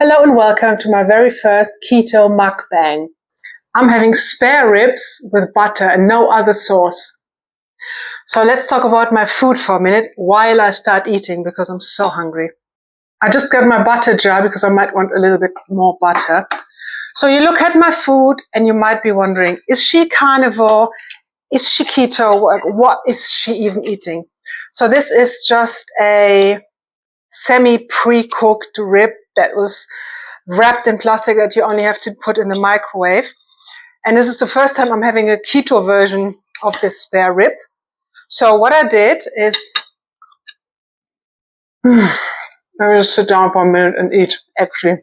Hello and welcome to my very first Keto Mukbang. I'm having spare ribs with butter and no other sauce. So let's talk about my food for a minute while I start eating because I'm so hungry. I just got my butter jar because I might want a little bit more butter. So you look at my food and you might be wondering, is she carnivore? Is she keto? What is she even eating? So this is just a semi-pre-cooked rib that was wrapped in plastic that you only have to put in the microwave. And this is the first time I'm having a keto version of this spare rib. So what I did is, let me just sit down for a minute and eat, actually.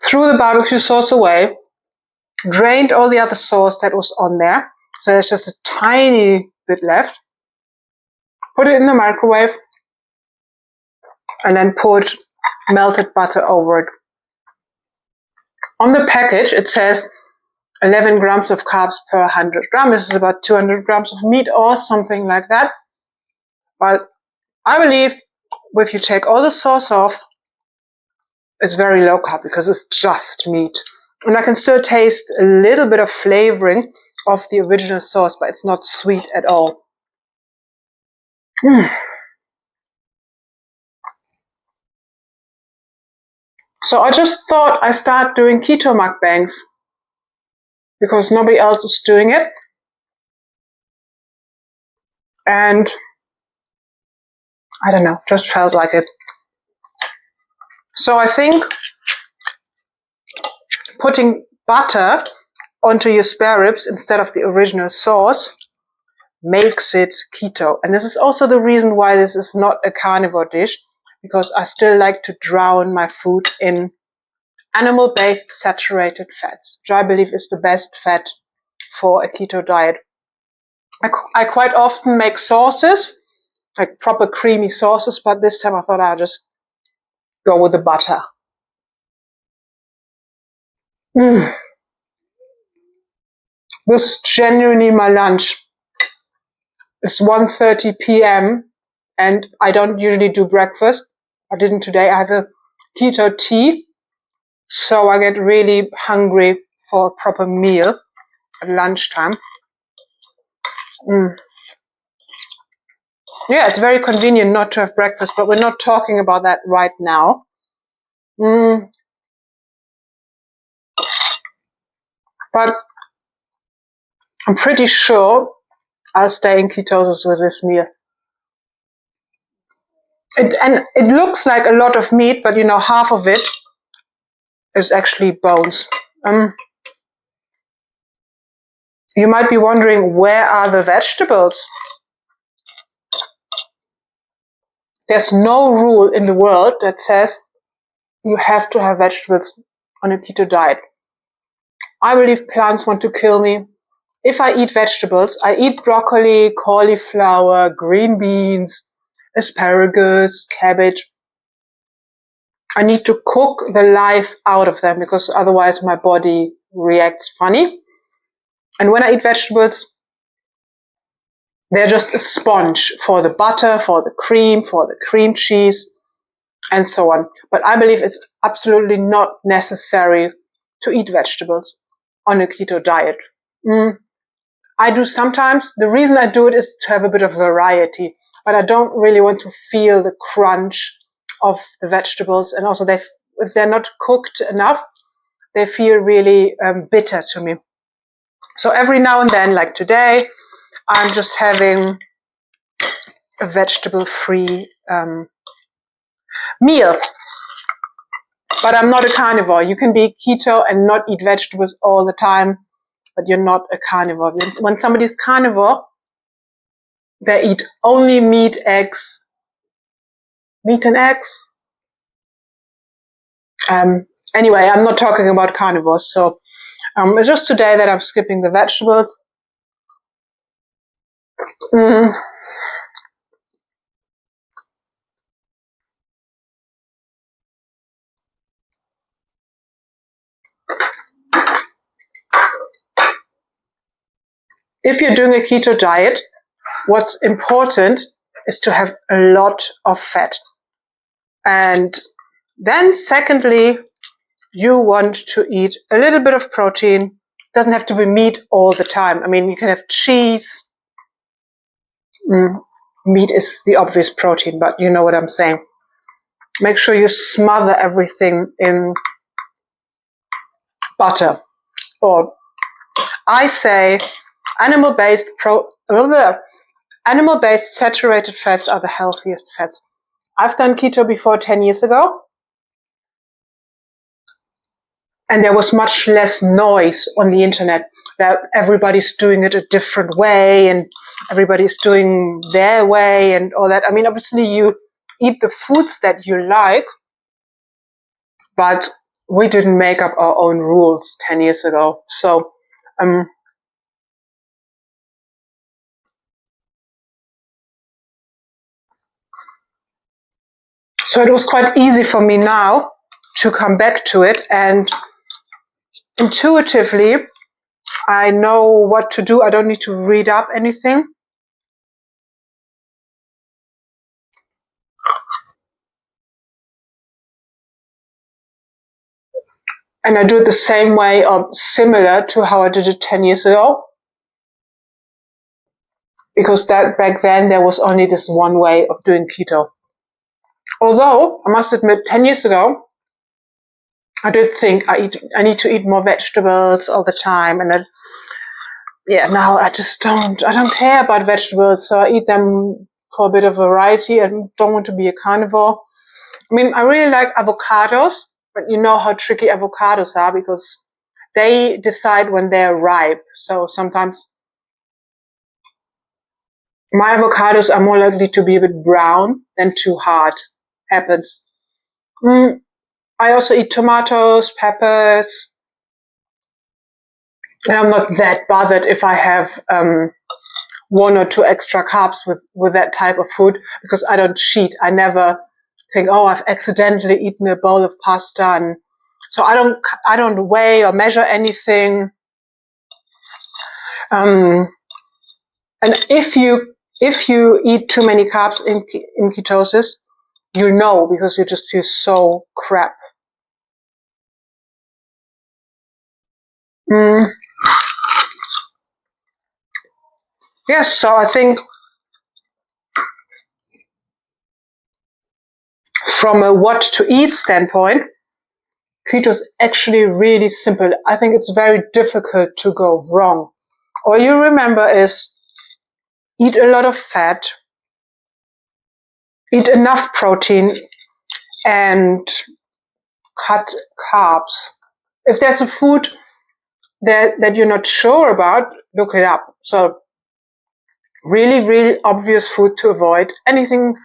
Threw the barbecue sauce away, drained all the other sauce that was on there. So there's just a tiny bit left. Put it in the microwave and then put melted butter over it. On the package, it says 11 grams of carbs per 100 grams. This is about 200 grams of meat or something like that. But I believe if you take all the sauce off, it's very low carb because it's just meat. And I can still taste a little bit of flavoring of the original sauce, but it's not sweet at all. So I just thought I'd start doing keto mukbangs because nobody else is doing it. And I don't know, just felt like it. So I think putting butter onto your spare ribs instead of the original sauce makes it keto. And this is also the reason why this is not a carnivore dish, because I still like to drown my food in animal-based saturated fats, which I believe is the best fat for a keto diet. I quite often make sauces, like proper creamy sauces, but this time I thought I'd just go with the butter. This is genuinely my lunch. It's 1:30 p.m. and I don't usually do breakfast. I didn't today. I have a keto tea. So I get really hungry for a proper meal at lunchtime. Yeah, it's very convenient not to have breakfast, but we're not talking about that right now. But I'm pretty sure I'll stay in ketosis with this meal. It looks like a lot of meat, but you know, half of it is actually bones. You might be wondering, where are the vegetables? There's no rule in the world that says you have to have vegetables on a keto diet. I believe plants want to kill me. If I eat vegetables, I eat broccoli, cauliflower, green beans, asparagus, cabbage. I need to cook the life out of them because otherwise my body reacts funny. And when I eat vegetables, they're just a sponge for the butter, for the cream cheese, and so on. But I believe it's absolutely not necessary to eat vegetables on a keto diet. I do sometimes. The reason I do it is to have a bit of variety, but I don't really want to feel the crunch of the vegetables. And also, if they're not cooked enough, they feel really bitter to me. So every now and then, like today, I'm just having a vegetable-free meal. But I'm not a carnivore. You can be keto and not eat vegetables all the time, but you're not a carnivore. When somebody's carnivore, they eat only meat, eggs. Meat and eggs? Anyway, I'm not talking about carnivores. So it's just today that I'm skipping the vegetables. If you're doing a keto diet, what's important is to have a lot of fat. And Then secondly, you want to eat a little bit of protein. Doesn't have to be meat all the time. I mean, you can have cheese. Meat is the obvious protein, but you know what I'm saying. Make sure you smother everything in butter. Or I say animal-based saturated fats are the healthiest fats. I've done keto before 10 years ago. And there was much less noise on the internet that everybody's doing it a different way and everybody's doing their way and all that. I mean, obviously you eat the foods that you like, but we didn't make up our own rules 10 years ago. So it was quite easy for me now to come back to it, and intuitively I know what to do. I don't need to read up anything. And I do it the same way or similar to how I did it 10 years ago. Because that back then there was only this one way of doing keto. Although, I must admit, 10 years ago, I did think I need to eat more vegetables all the time. And now I don't care about vegetables. So I eat them for a bit of variety. I don't want to be a carnivore. I mean, I really like avocados, but you know how tricky avocados are because they decide when they're ripe. So sometimes my avocados are more likely to be a bit brown than too hard. Happens. I also eat tomatoes, peppers, and I'm not that bothered if I have 1 or 2 extra carbs with that type of food because I don't cheat. I never think, oh, I've accidentally eaten a bowl of pasta, and so I don't weigh or measure anything. And if you eat too many carbs in ketosis, you know because you just feel so crap. Yes, so I think from a what to eat standpoint, keto is actually really simple. I think it's very difficult to go wrong. All you remember is eat a lot of fat, eat enough protein, and cut carbs. If there's a food that you're not sure about, look it up. So really, really obvious food to avoid. Anything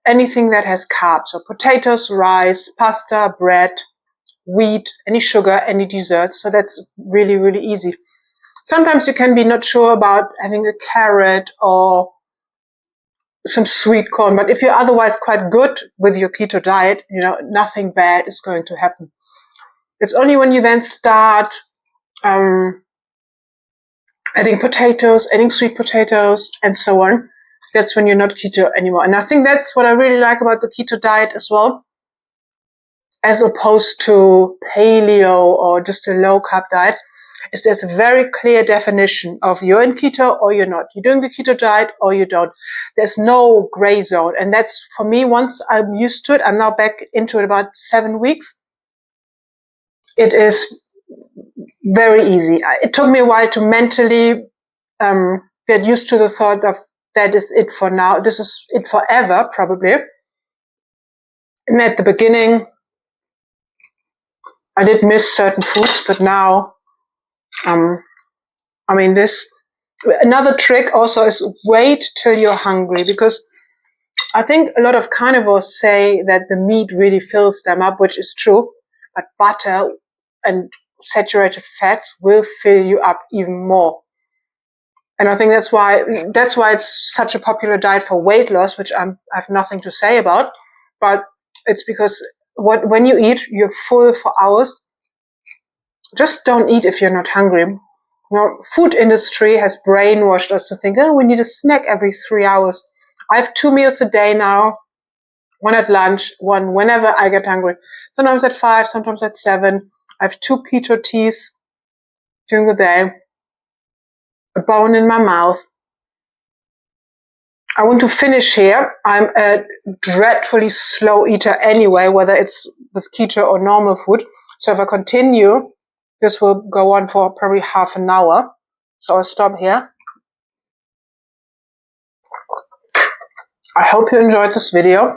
that has carbs. So potatoes, rice, pasta, bread, wheat, any sugar, any desserts. So that's really, really easy. Sometimes you can be not sure about having a carrot or some sweet corn, but if you're otherwise quite good with your keto diet, nothing bad is going to happen. It's only when you then start adding potatoes, adding sweet potatoes, and so on, that's when you're not keto anymore. And I think that's what I really like about the keto diet as well, as opposed to paleo or just a low carb diet, is there's a very clear definition of you're in keto or you're not. You're doing the keto diet or you don't. There's no gray zone. And that's, for me, once I'm used to it, I'm now back into it about 7 weeks. It is very easy. It took me a while to mentally get used to the thought of that is it for now. This is it forever, probably. And at the beginning, I did miss certain foods, but now, another trick also is wait till you're hungry, because I think a lot of carnivores say that the meat really fills them up, which is true, but butter and saturated fats will fill you up even more. And I think that's why it's such a popular diet for weight loss, which I have nothing to say about, but it's because when you eat, you're full for hours. Just don't eat if you're not hungry. Food industry has brainwashed us to think, we need a snack every 3 hours. I have 2 meals a day now. one at lunch, one whenever I get hungry. Sometimes at 5, sometimes at 7. I have 2 keto teas during the day, a bone in my mouth. I want to finish here. I'm a dreadfully slow eater anyway, whether it's with keto or normal food. So if I continue, this will go on for probably half an hour. So I'll stop here. I hope you enjoyed this video.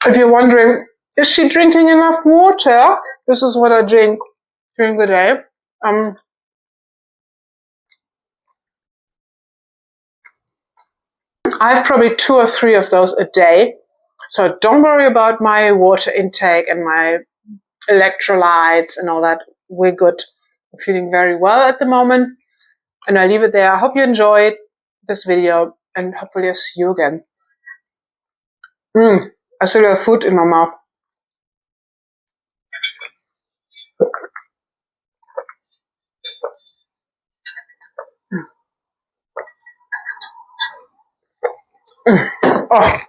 If you're wondering, is she drinking enough water? This is what I drink during the day. I have probably 2 or 3 of those a day. So don't worry about my water intake and my electrolytes and all that. We're good. I'm feeling very well at the moment. And I leave it there. I hope you enjoyed this video and hopefully I'll see you again. I still have food in my mouth. Oh.